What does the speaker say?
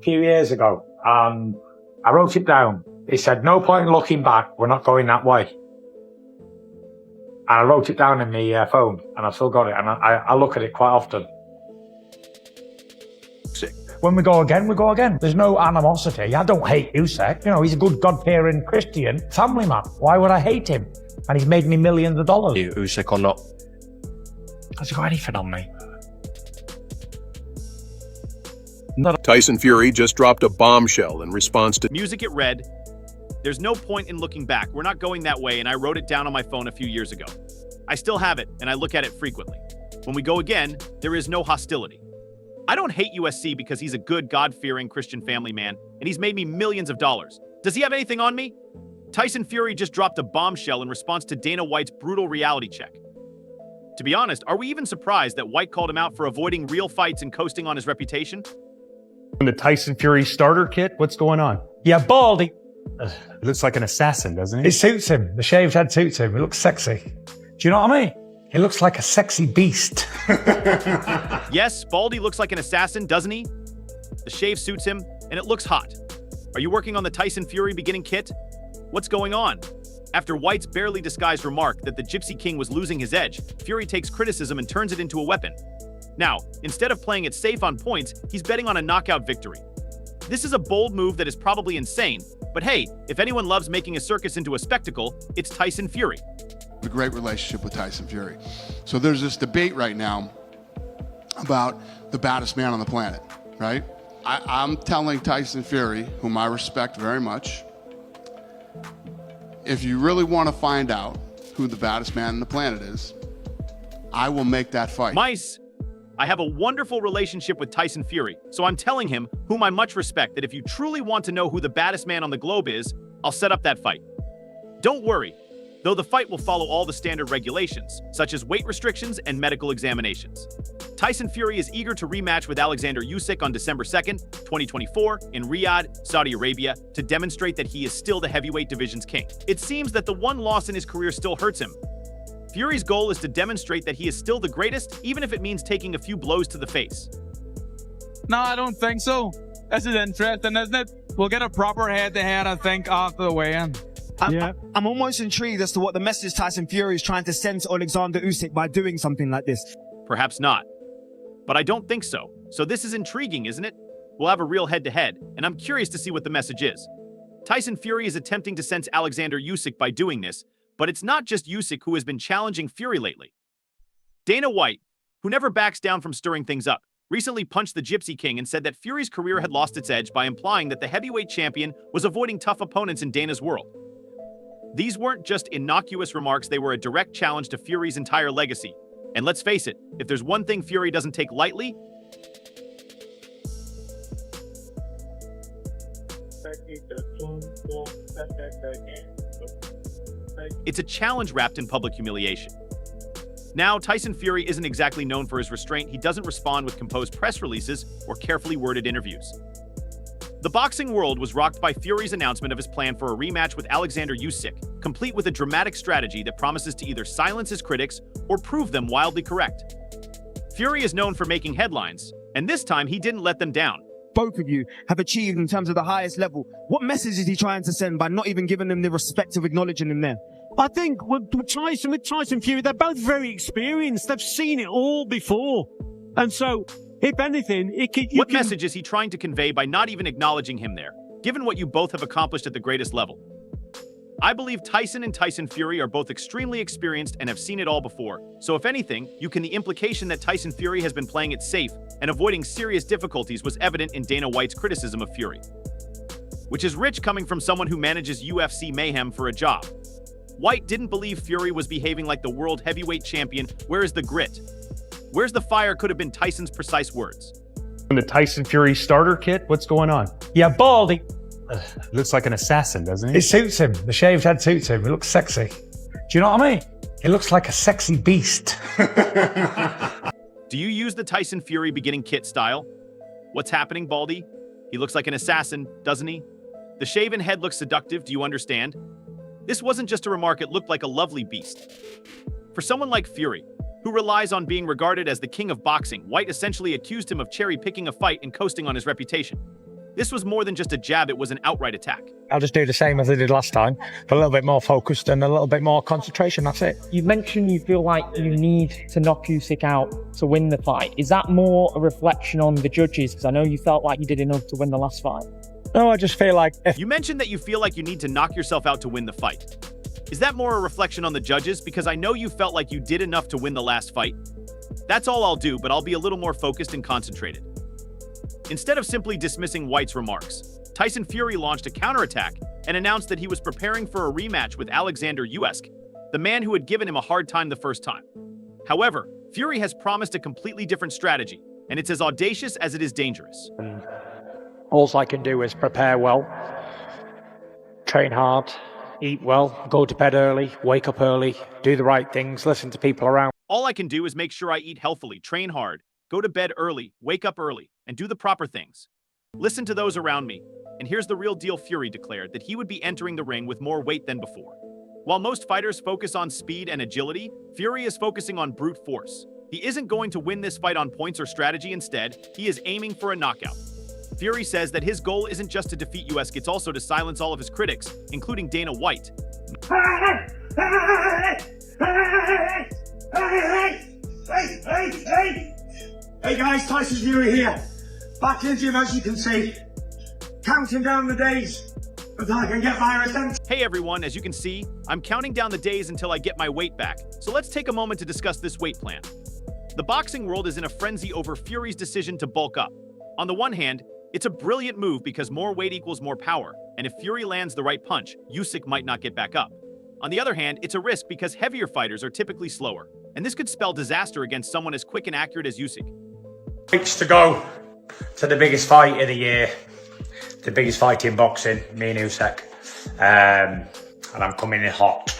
few years ago, and I wrote it down. He said, "No point in looking back. We're not going that way." And I wrote it down in my phone, and I've still got it, and I look at it quite often. When we go again, we go again. There's no animosity. I don't hate Usyk. You know, he's a good God-fearing Christian family man. Why would I hate him? And he's made me millions of dollars. Usyk or not? Has he got anything on me? Tyson Fury just dropped a bombshell in response to music it read, "There's no point in looking back. We're not going that way," and I wrote it down on my phone a few years ago. I still have it, and I look at it frequently. When we go again, there is no hostility. I don't hate USC because he's a good, God-fearing Christian family man, and he's made me millions of dollars. Does he have anything on me? Tyson Fury just dropped a bombshell in response to Dana White's brutal reality check. To be honest, are we even surprised that White called him out for avoiding real fights and coasting on his reputation? The Tyson Fury starter kit, what's going on? Yeah, baldy. He looks like an assassin, doesn't he? It suits him. The shaved head suits him. He looks sexy. Do you know what I mean? He looks like a sexy beast. Yes, Baldy looks like an assassin, doesn't he? The shave suits him, and it looks hot. Are you working on the Tyson Fury beginning kit? What's going on? After White's barely disguised remark that the Gypsy King was losing his edge, Fury takes criticism and turns it into a weapon. Now, instead of playing it safe on points, he's betting on a knockout victory. This is a bold move that is probably insane, but hey, if anyone loves making a circus into a spectacle, it's Tyson Fury. A great relationship with Tyson Fury. So there's this debate right now about the baddest man on the planet, right? I'm telling Tyson Fury, whom I respect very much, if you really want to find out who the baddest man on the planet is, I will make that fight. Mice, I have a wonderful relationship with Tyson Fury, so I'm telling him, whom I much respect, that if you truly want to know who the baddest man on the globe is, I'll set up that fight. Don't worry, though the fight will follow all the standard regulations, such as weight restrictions and medical examinations. Tyson Fury is eager to rematch with Alexander Usyk on December 2nd, 2024, in Riyadh, Saudi Arabia, to demonstrate that he is still the heavyweight division's king. It seems that the one loss in his career still hurts him. Fury's goal is to demonstrate that he is still the greatest, even if it means taking a few blows to the face. No, I don't think so. This is interesting, isn't it? We'll get a proper head-to-head, I think, after the weigh-in. I'm almost intrigued as to what the message Tyson Fury is trying to send to Alexander Usyk by doing something like this. Perhaps not. But I don't think so. So this is intriguing, isn't it? We'll have a real head-to-head, and I'm curious to see what the message is. Tyson Fury is attempting to sense Alexander Usyk by doing this, but it's not just Usyk who has been challenging Fury lately. Dana White, who never backs down from stirring things up, recently punched the Gypsy King and said that Fury's career had lost its edge by implying that the heavyweight champion was avoiding tough opponents in Dana's world. These weren't just innocuous remarks, they were a direct challenge to Fury's entire legacy. And let's face it, if there's one thing Fury doesn't take lightly, it's a challenge wrapped in public humiliation. Now, Tyson Fury isn't exactly known for his restraint. He doesn't respond with composed press releases or carefully worded interviews. The boxing world was rocked by Fury's announcement of his plan for a rematch with Alexander Usyk, complete with a dramatic strategy that promises to either silence his critics or prove them wildly correct. Fury is known for making headlines, and this time he didn't let them down. Both of you have achieved in terms of the highest level. What message is he trying to send by not even giving them the respect of acknowledging him there? I think with Tyson Fury, they're both very experienced. They've seen it all before. And so, if anything, What message is he trying to convey by not even acknowledging him there, given what you both have accomplished at the greatest level? I believe Tyson and Tyson Fury are both extremely experienced and have seen it all before. So if anything, the implication that Tyson Fury has been playing it safe and avoiding serious difficulties was evident in Dana White's criticism of Fury. Which is rich coming from someone who manages UFC mayhem for a job. White didn't believe Fury was behaving like the world heavyweight champion. Where is the grit? Where's the fire could have been Tyson's precise words. The Tyson Fury starter kit, what's going on? Yeah, baldy. He looks like an assassin, doesn't he? It suits him. The shaved head suits him. He looks sexy. Do you know what I mean? He looks like a sexy beast. Do you use the Tyson Fury beginning kit style? What's happening, Baldy? He looks like an assassin, doesn't he? The shaven head looks seductive, do you understand? This wasn't just a remark, it looked like a lovely beast. For someone like Fury, who relies on being regarded as the king of boxing, White essentially accused him of cherry-picking a fight and coasting on his reputation. This was more than just a jab, it was an outright attack. I'll just do the same as I did last time, but a little bit more focused and a little bit more concentration, that's it. You mentioned you feel like you need to knock Usyk out to win the fight. Is that more a reflection on the judges? Because I know you felt like you did enough to win the last fight. No, I just feel like if You mentioned that you feel like you need to knock yourself out to win the fight. Is that more a reflection on the judges? Because I know you felt like you did enough to win the last fight. That's all I'll do, but I'll be a little more focused and concentrated. Instead of simply dismissing White's remarks, Tyson Fury launched a counterattack and announced that he was preparing for a rematch with Alexander Usyk, the man who had given him a hard time the first time. However, Fury has promised a completely different strategy, and it's as audacious as it is dangerous. all I can do is prepare well, train hard, eat well, go to bed early, wake up early, do the right things, listen to people around. All I can do is make sure I eat healthily, train hard, go to bed early, wake up early, and do the proper things. Listen to those around me. And here's the real deal. Fury declared that he would be entering the ring with more weight than before. While most fighters focus on speed and agility, Fury is focusing on brute force. He isn't going to win this fight on points or strategy. Instead, he is aiming for a knockout. Fury says that his goal isn't just to defeat Usyk, it's also to silence all of his critics, including Dana White. Hey guys, Tyson Fury here. Back in the gym, as you can see. Counting down the days until I can get my attention. Hey everyone, as you can see, I'm counting down the days until I get my weight back. So let's take a moment to discuss this weight plan. The boxing world is in a frenzy over Fury's decision to bulk up. On the one hand, it's a brilliant move because more weight equals more power, and if Fury lands the right punch, Usyk might not get back up. On the other hand, it's a risk because heavier fighters are typically slower, and this could spell disaster against someone as quick and accurate as Usyk. Weeks to go to the biggest fight of the year, the biggest fight in boxing, me and Usyk, and I'm coming in hot.